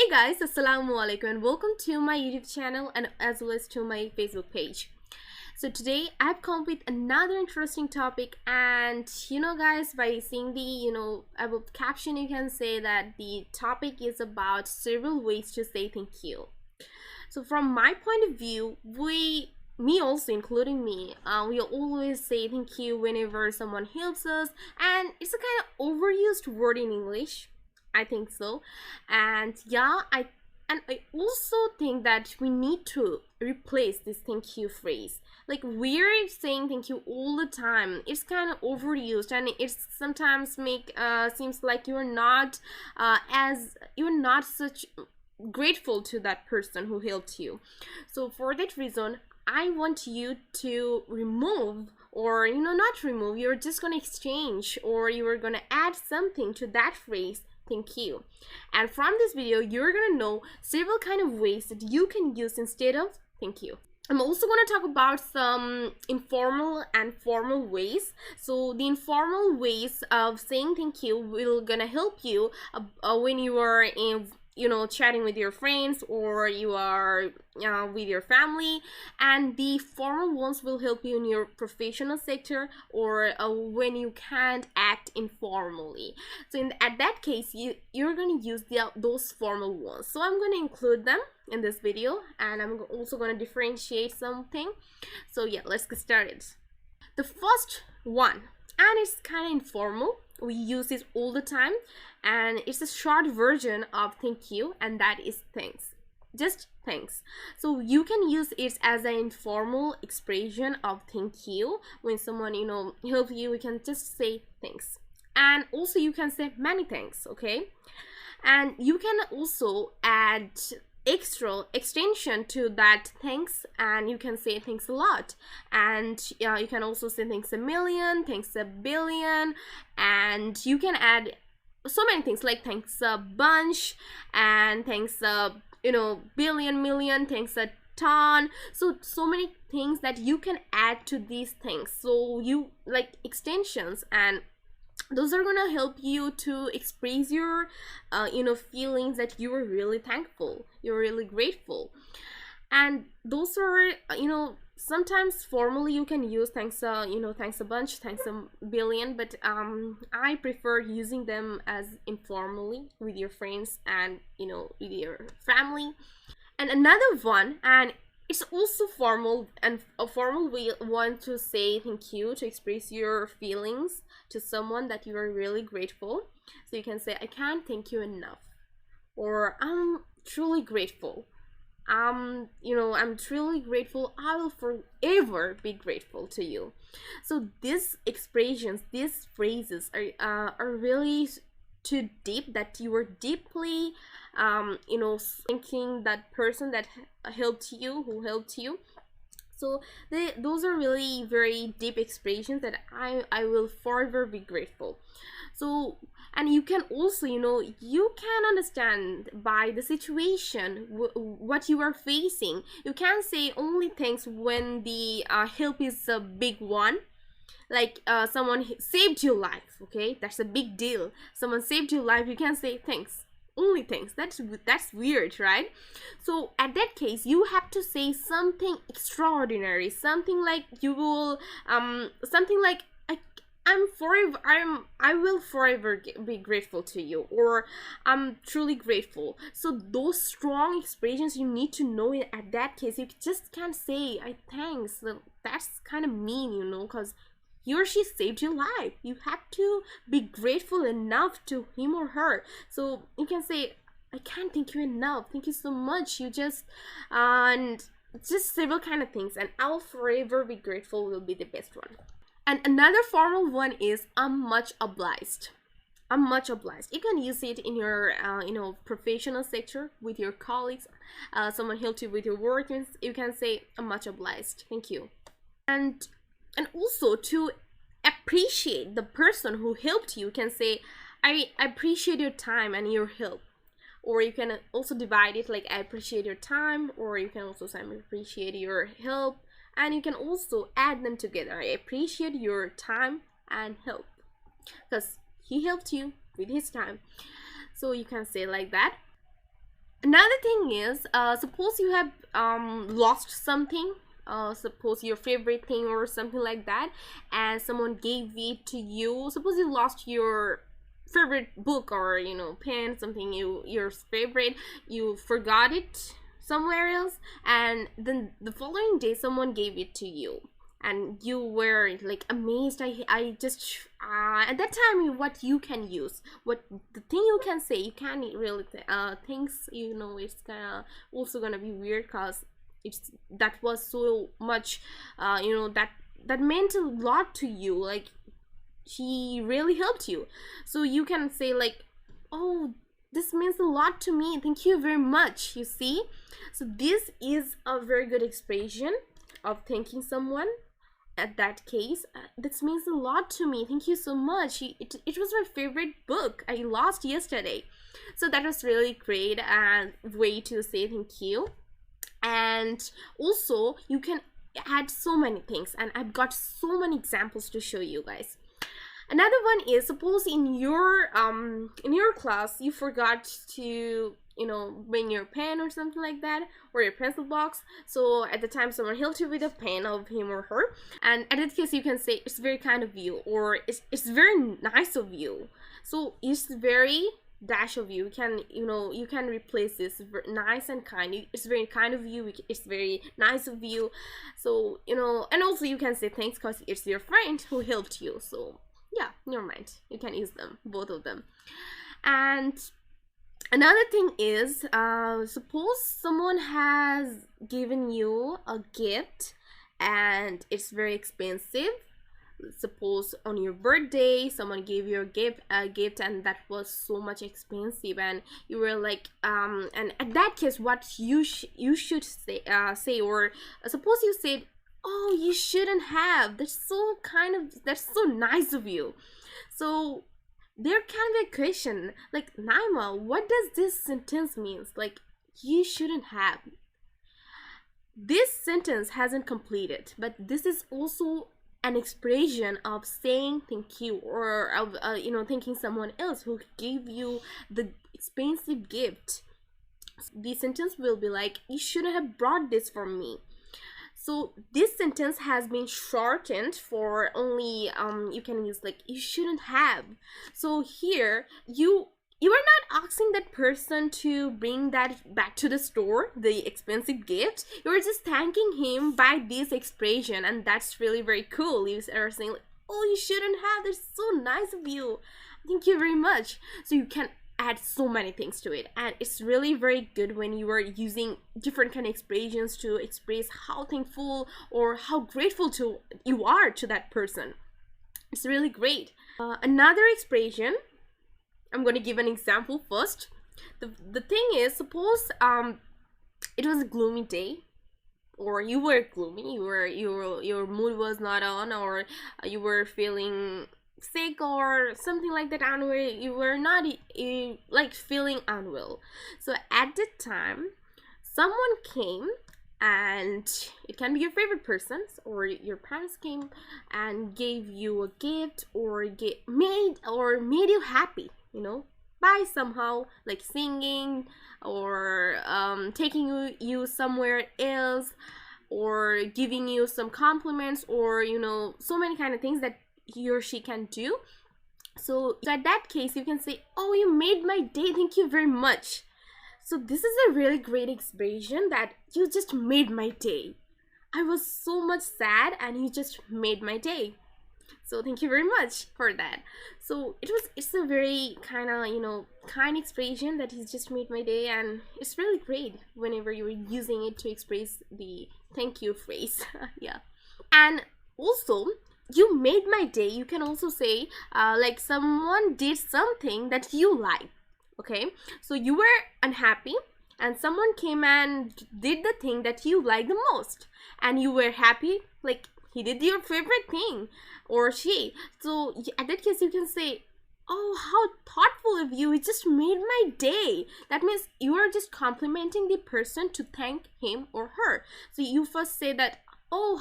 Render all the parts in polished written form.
Hey guys, assalamu alaikum and welcome to my YouTube channel and as well as to my Facebook page. So today I've come with another interesting topic, and guys, by seeing the above caption, you can say that the topic is about several ways to say thank you. So from my point of view, me also including me, we always say thank you whenever someone helps us, and it's a kind of overused word in English, I think so. And yeah, I also think that we need to replace this thank you phrase. Like, we're saying thank you all the time. It's kind of overused, and it's sometimes seems like you're not such grateful to that person who helped you. So for that reason, I want you to remove, or not remove, you're just gonna exchange, or you're gonna add something to that phrase, thank you. And from this video, you're gonna know several kind of ways that you can use instead of thank you. I'm also going to talk about some informal and formal ways. So the informal ways of saying thank you will gonna help you when you are in chatting with your friends, or you are with your family, and the formal ones will help you in your professional sector, or when you can't act informally. So at that case, you're going to use those formal ones. So I'm going to include them in this video, and I'm also going to differentiate something. So yeah, let's get started. The first one, and it's kind of informal, we use this all the time, and it's a short version of thank you, and that is thanks. Just thanks. So you can use it as an informal expression of thank you. When someone help you, we can just say thanks. And also you can say many thanks, okay? And you can also add extra extension to that thanks, and you can say thanks a lot, and you can also say thanks a million, thanks a billion, and you can add so many things like thanks a bunch, and thanks a billion, million, thanks a ton. So many things that you can add to these things. So you like extensions, and those are gonna help you to express your feelings that you are really thankful, you're really grateful. And those are sometimes formally you can use thanks a bunch, thanks a billion, but I prefer using them as informally with your friends and with your family. And another one, and it's also formal, and a formal way want to say thank you, to express your feelings to someone that you are really grateful. So you can say, I can't thank you enough, or I'm truly grateful. I'm truly grateful. I will forever be grateful to you. So these expressions, these phrases are really too deep, that you are deeply thanking that person that who helped you. So those are really very deep expressions that I will forever be grateful. So, and you can also you can understand by the situation what you are facing. You can say only thanks when the help is a big one, like someone saved your life, okay? That's a big deal. Someone saved your life, you can say thanks, only thanks. That's weird, right? So at that case, you have to say something extraordinary, something like you will something like I will forever be grateful to you, or I'm truly grateful. So those strong expressions you need to know. At that case, you just can't say I thanks. That's kind of mean, because he or she saved your life. You have to be grateful enough to him or her. So you can say, I can't thank you enough. Thank you so much. You just and just several kind of things. And I'll forever be grateful will be the best one. And another formal one is I'm much obliged. I'm much obliged. You can use it in your professional sector with your colleagues. Someone helped you with your work, you can say I'm much obliged. Thank you. And also to appreciate the person who helped you, can say I appreciate your time and your help. Or you can also divide it like I appreciate your time, or you can also say I appreciate your help, and you can also add them together. I appreciate your time and help, because he helped you with his time. So you can say like that. Another thing is, suppose you have lost something, suppose your favorite thing or something like that, and someone gave it to you. Suppose you lost your favorite book, or pen, something your favorite, you forgot it somewhere else, and then the following day someone gave it to you, and you were like amazed. I just at that time, what you can use, what the thing you can say, you can't really things, it's also gonna be weird, because that was so much, that meant a lot to you, like she really helped you. So you can say like, oh, this means a lot to me, thank you very much. You see, so this is a very good expression of thanking someone. At that case, this means a lot to me, thank you so much. It was my favorite book I lost yesterday. So that was really great way to say thank you. And also you can add so many things, and I've got so many examples to show you guys. Another one is, suppose in your class you forgot to bring your pen or something like that, or your pencil box. So at the time someone helped you with a pen of him or her, and at that case you can say it's very kind of you, or it's very nice of you. So it's very dash of you. You can replace this nice and kind. It's very kind of you, it's very nice of you. So and also you can say thanks because it's your friend who helped you. So yeah, never mind, you can use them, both of them. And another thing is, suppose someone has given you a gift and it's very expensive. Suppose on your birthday someone gave you a gift and that was so much expensive, and you were like and at that case what you should say, or suppose you said, oh, you shouldn't have, that's so nice of you. So there can be a question like, Nayma, what does this sentence means? Like, you shouldn't have. This sentence hasn't completed, but this is also an expression of saying thank you, or of thanking someone else who gave you the expensive gift. The sentence will be like, you shouldn't have brought this for me. So this sentence has been shortened for only you can use like, you shouldn't have. So here you are not asking that person to bring that back to the store, the expensive gift. You're just thanking him by this expression, and that's really very cool. You are saying like, oh, you shouldn't have, that's so nice of you, thank you very much. So you can add so many things to it, and it's really very good when you are using different kind of expressions to express how thankful or how grateful you are to that person. It's really great. Another expression, I'm going to give an example first. The thing is, suppose it was a gloomy day, or you were gloomy, your mood was not on, or you were feeling sick or something like that, unwell. You were not like feeling unwell. So at that time someone came, and it can be your favorite person, or your parents came and gave you a gift, or made you happy, by somehow like singing, or taking you somewhere else, or giving you some compliments, or so many kind of things that he or she can do. So at that case you can say, oh, you made my day, thank you very much. So this is a really great expression, that you just made my day. I was so much sad and you just made my day. So thank you very much for that. So it's a very kind of kind expression, that he's just made my day, and it's really great whenever you're using it to express the thank you phrase. Yeah. And also, you made my day, you can also say like, someone did something that you like. Okay, so you were unhappy and someone came and did the thing that you like the most, and you were happy, like he did your favorite thing, or she. So at that case you can say, oh, how thoughtful of you, it just made my day. That means you are just complimenting the person to thank him or her. So you first say that, oh,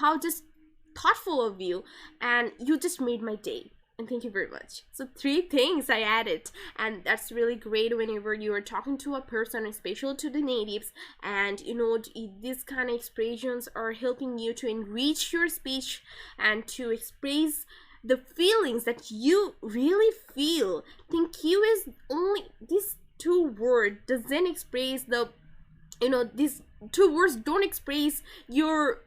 how just thoughtful of you, and you just made my day. and thank you very much. So 3 things I added, and that's really great whenever you are talking to a person, especially to the natives, and these kind of expressions are helping you to enrich your speech and to express the feelings that you really feel. Thank you is only these 2 words doesn't express the these 2 words don't express your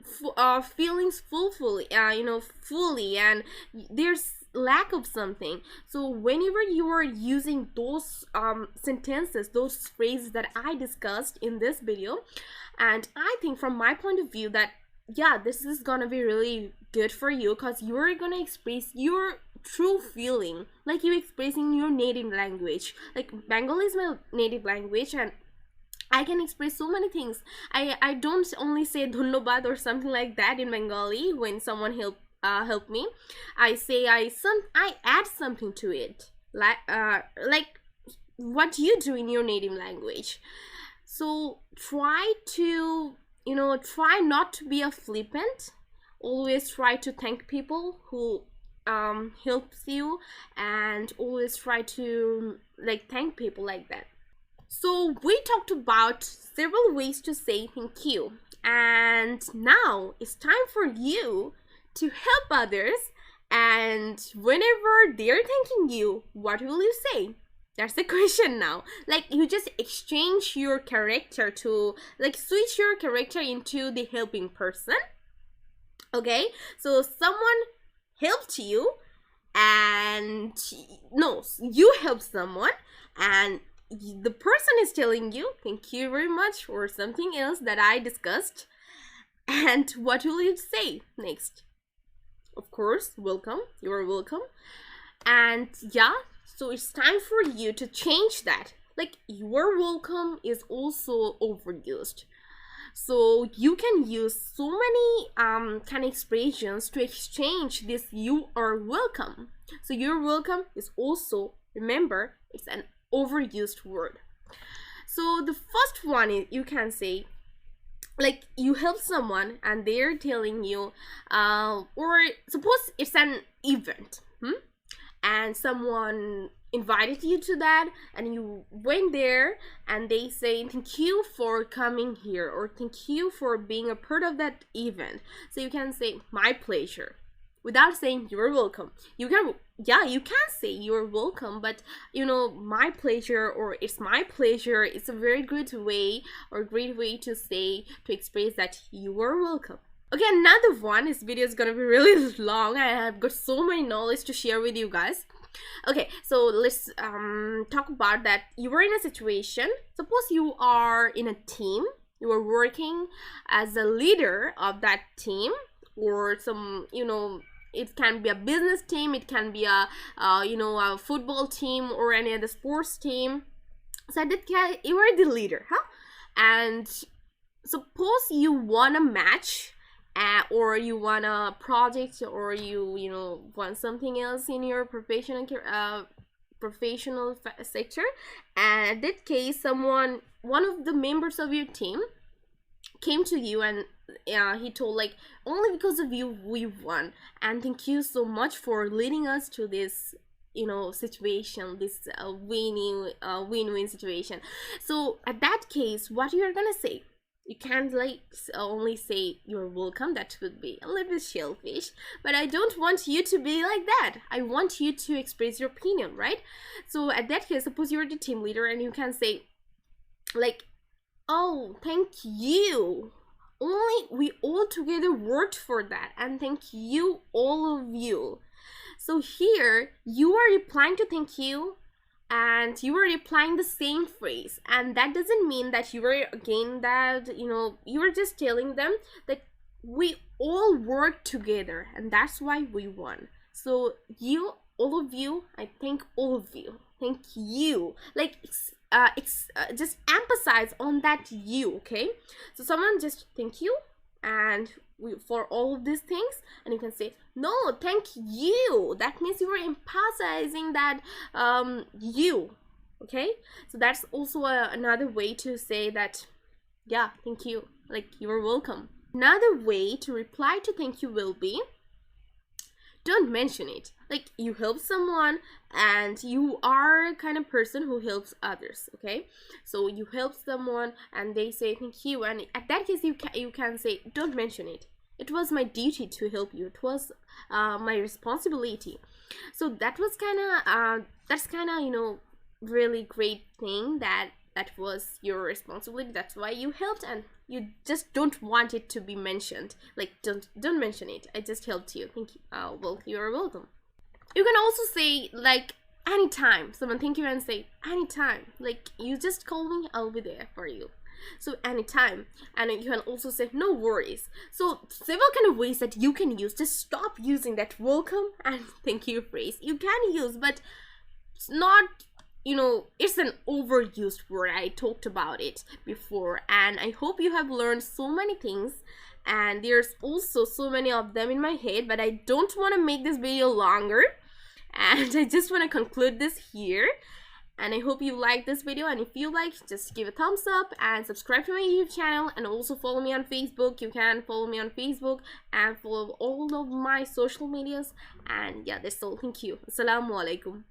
feelings fully, and there's lack of something. So whenever you are using those sentences, those phrases that I discussed in this video, and I think from my point of view that yeah, this is gonna be really good for you, because you're gonna express your true feeling, like you expressing your native language. Like Bengali is my native language, and I can express so many things. I don't only say dhannobad or something like that in Bengali when someone help me. I say I add something to it, like what you do in your native language. So try to try not to be a flippant. Always try to thank people who helps you, and always try to thank people like that. So we talked about several ways to say thank you, and now it's time for you to help others. And whenever they're thanking you, what will you say? That's the question now. Like you just exchange your character to switch your character into the helping person. Okay, so someone helped you, and no, you helped someone, and the person is telling you thank you very much for something else that I discussed. And what will you say next? Of course, welcome. You're welcome. And yeah, so it's time for you to change that. Like you're welcome is also overused. So you can use so many kind of expressions to exchange this you are welcome. So you're welcome is also, remember, it's an overused word. So the first one is, you can say, like you help someone and they're telling you, or suppose it's an event, and someone invited you to that, and you went there, and they say thank you for coming here, or thank you for being a part of that event. So you can say my pleasure without saying you're welcome. You can say you're welcome, but my pleasure or it's my pleasure, it's a very good way or great way to say, to express that you are welcome. Okay, another one. This video is gonna be really long. I have got so many knowledge to share with you guys. Okay, so let's talk about that. You were in a situation, suppose you are in a team, you are working as a leader of that team, or some it can be a business team, it can be a a football team or any other sports team. So that you are the leader, and suppose you won a match, or you want a project, or you want something else in your professional sector, and in that case one of the members of your team came to you, and he told like, only because of you we won, and thank you so much for leading us to this situation, this win-win situation. So at that case, what you're gonna say? You can't only say you're welcome. That would be a little bit selfish, but I don't want you to be like that. I want you to express your opinion, right? So at that case, suppose you're the team leader, and you can say like, oh, thank you, only we all together worked for that, and thank you, all of you. So here you are replying to thank you, and you are replying the same phrase, and that doesn't mean that you were again that you were just telling them that we all worked together and that's why we won. So you, all of you, I thank all of you, thank you, like just emphasize on that you. Okay, so someone just thank you and for all of these things, and you can say no, thank you. That means you are emphasizing that you. Okay, so that's also another way to say that yeah, thank you, like you're welcome. Another way to reply to thank you will be, don't mention it. Like, you help someone and you are a kind of person who helps others, okay? So you help someone and they say thank you, and at that case you can say, don't mention it. It was my duty to help you. It was my responsibility. So that was that's kind of, you know, really great thing, that was your responsibility. That's why you helped, and you just don't want it to be mentioned. Like, don't mention it. I just helped you. Thank you. Well, you're welcome. You can also say, like, anytime someone thank you, and say anytime. Like, you just call me, I'll be there for you. So anytime. And you can also say no worries. So several kind of ways that you can use. Just stop using that welcome and thank you phrase. You can use, but it's not, you know, it's an overused word. I talked about it before, and I hope you have learned so many things, and there's also so many of them in my head, but I don't want to make this video longer, and I just want to conclude this here. And I hope you like this video, and if you like, just give a thumbs up and subscribe to my YouTube channel, and also follow me on Facebook. You can follow me on Facebook and follow all of my social medias. And yeah, that's all. Thank you. Assalamu alaikum.